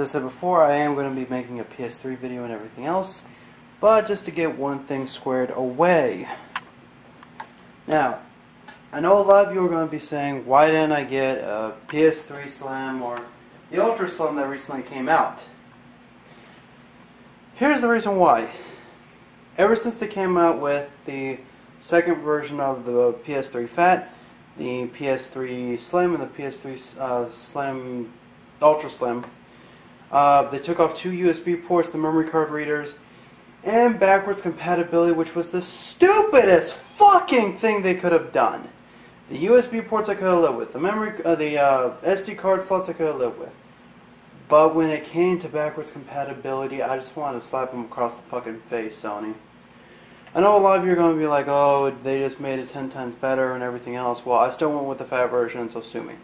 said before, I am going to be making a PS3 video and everything else, but just to get one thing squared away. Now, I know a lot of you are going to be saying, why didn't I get a PS3 Slim or the Ultra Slim that recently came out? Here's the reason why. Ever since they came out with the second version of the PS3 Fat, the PS3 Slim, and the PS3 Slim, Ultra Slim, they took off 2 USB ports, the memory card readers, and backwards compatibility, which was the stupidest fucking thing they could have done. The USB ports I could have lived with, the SD card slots I could have lived with. But when it came to backwards compatibility, I just wanted to slap them across the fucking face, Sony. I know a lot of you are going to be like, oh, they just made it 10 times better and everything else. Well, I still went with the fat version, so sue me.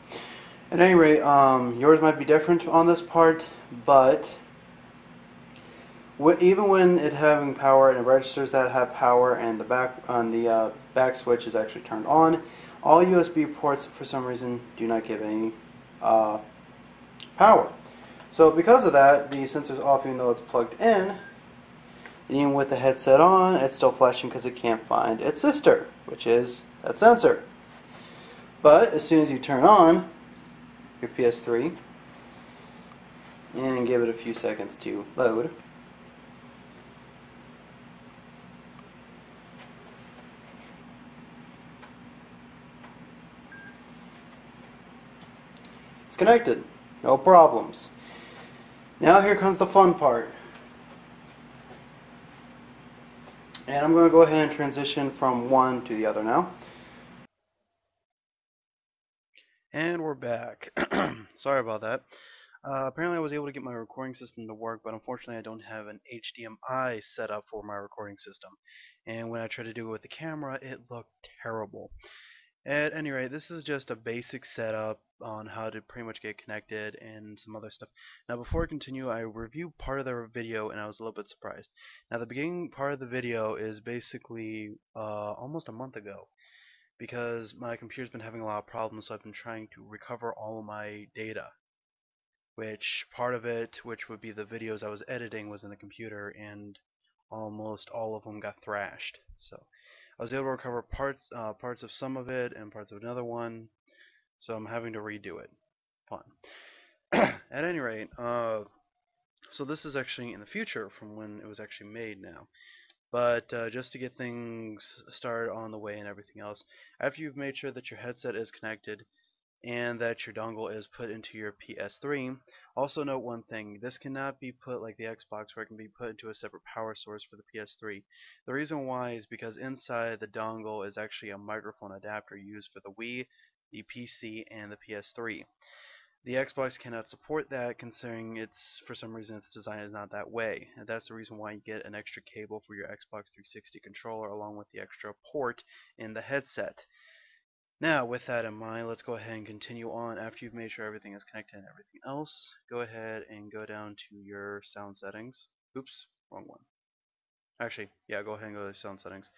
At any rate, yours might be different on this part, but even when it having power and it registers that have power and the back switch is actually turned on, all USB ports for some reason do not give any power. So because of that, the sensor's off even though it's plugged in. Even with the headset on, it's still flashing because it can't find its sister, which is that sensor. But as soon as you turn on your PS3 and give it a few seconds to load, it's connected. No problems. Now here comes the fun part. And I'm going to go ahead and transition from one to the other now. And we're back. Sorry about that. Apparently I was able to get my recording system to work, but unfortunately I don't have an HDMI set up for my recording system. And when I tried to do it with the camera, it looked terrible. At any rate, this is just a basic setup on how to pretty much get connected and some other stuff. Now before I continue, I reviewed part of the video and I was a little bit surprised. Now the beginning part of the video is basically almost a month ago, because my computer's been having a lot of problems, so I've been trying to recover all of my data. Which part of it, which would be the videos I was editing, was in the computer, and almost all of them got thrashed. So I was able to recover parts of some of it and parts of another one, so I'm having to redo it. Fun. At any rate, so this is actually in the future from when it was actually made now. But just to get things started on the way and everything else, after you've made sure that your headset is connected and that your dongle is put into your PS3. Also note one thing, this cannot be put like the Xbox where it can be put into a separate power source for the PS3. The reason why is because inside the dongle is actually a microphone adapter used for the Wii, the PC, and the PS3. The Xbox cannot support that, considering it's, for some reason, its design is not that way. And that's the reason why you get an extra cable for your Xbox 360 controller along with the extra port in the headset. Now, with that in mind, let's go ahead and continue on. After you've made sure everything is connected and everything else, go ahead and go down to your sound settings. Oops, wrong one. Actually, yeah, go ahead and go to sound settings.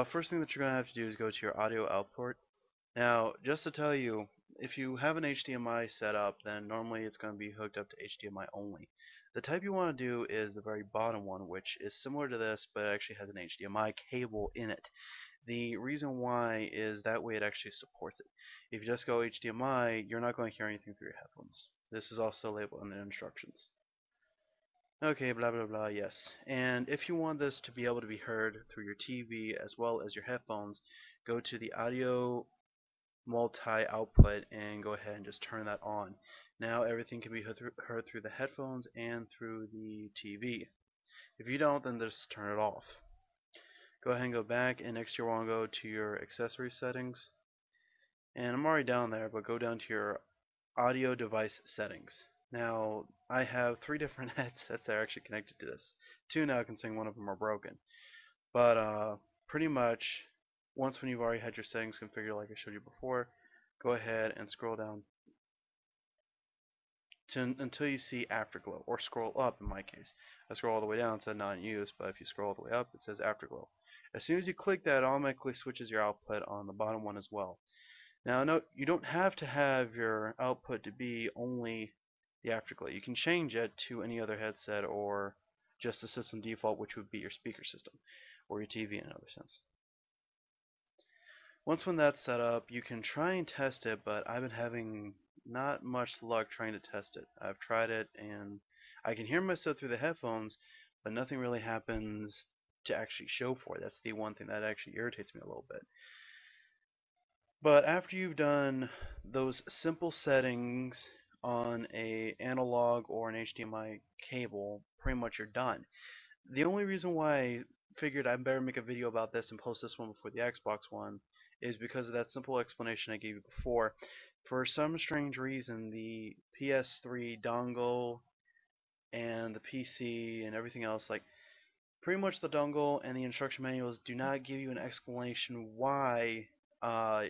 First thing that you're going to have to do is go to your audio output. Now, just to tell you, if you have an HDMI set up, then normally it's going to be hooked up to HDMI only. The type you want to do is the very bottom one, which is similar to this, but it actually has an HDMI cable in it. The reason why is that way it actually supports it. If you just go HDMI, you're not going to hear anything through your headphones. This is also labeled in the instructions. Okay, blah blah blah, yes. And if you want this to be able to be heard through your TV as well as your headphones, go to the audio multi-output and go ahead and just turn that on. Now everything can be heard through the headphones and through the TV. If you don't, then just turn it off. Go ahead and go back, and next you want to go to your accessory settings. And I'm already down there, but go down to your audio device settings. Now, I have 3 different headsets that are actually connected to this. 2 now, considering one of them are broken. But pretty much, once when you've already had your settings configured like I showed you before, go ahead and scroll down until you see Afterglow, or scroll up in my case. I scroll all the way down, it said not in use, but if you scroll all the way up, it says Afterglow. As soon as you click that, it automatically switches your output on the bottom one as well. Now note, you don't have to have your output to be only the Afterglow. You can change it to any other headset or just the system default, which would be your speaker system or your TV in another sense. Once when that's set up, you can try and test it, but I've been having not much luck trying to test it. I've tried it and I can hear myself through the headphones, but nothing really happens to actually show for it. That's the one thing that actually irritates me a little bit. But after you've done those simple settings on a analog or an HDMI cable, pretty much you're done. The only reason why I figured I better make a video about this and post this one before the Xbox one is because of that simple explanation I gave you before. For some strange reason, the PS3 dongle and the PC and everything else, like pretty much the dongle and the instruction manuals do not give you an explanation why uh,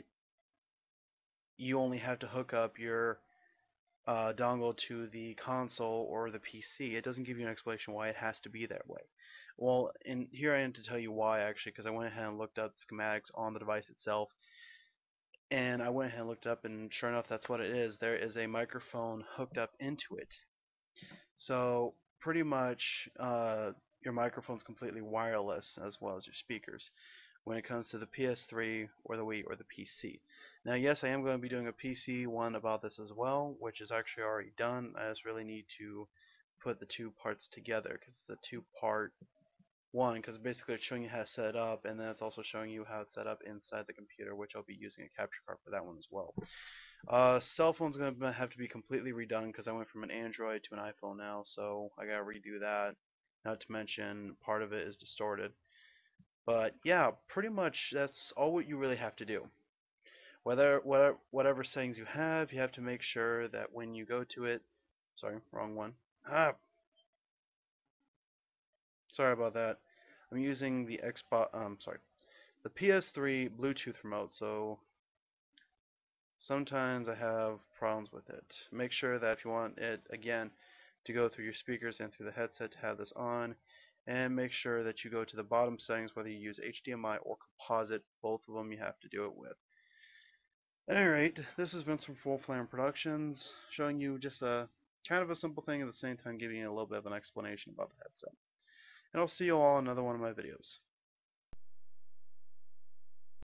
you only have to hook up your dongle to the console or the PC. It doesn't give you an explanation why it has to be that way. Well, and here I am to tell you why actually, because I went ahead and looked up the schematics on the device itself, and I went ahead and looked up, and sure enough, that's what it is. There is a microphone hooked up into it. So pretty much, your microphone's completely wireless as well as your speakers when it comes to the PS3 or the Wii or the PC. Now, yes, I am going to be doing a PC one about this as well, which is actually already done. I just really need to put the two parts together because it's a two-part one, because basically it's showing you how to set it up, and then it's also showing you how it's set up inside the computer, which I'll be using a capture card for that one as well. Cell phone's going to have to be completely redone because I went from an Android to an iPhone now, so I got to redo that. Not to mention part of it is distorted. But yeah, pretty much that's all what you really have to do. Whatever settings you have to make sure that when you go to it, sorry, wrong one. Ah, sorry about that. I'm using the the PS3 Bluetooth remote, so sometimes I have problems with it. Make sure that if you want it again to go through your speakers and through the headset to have this on, and make sure that you go to the bottom settings whether you use HDMI or composite, both of them you have to do it with. Alright, this has been some Full Flame Productions, showing you just a kind of a simple thing at the same time giving you a little bit of an explanation about the headset. And I'll see you all in another one of my videos.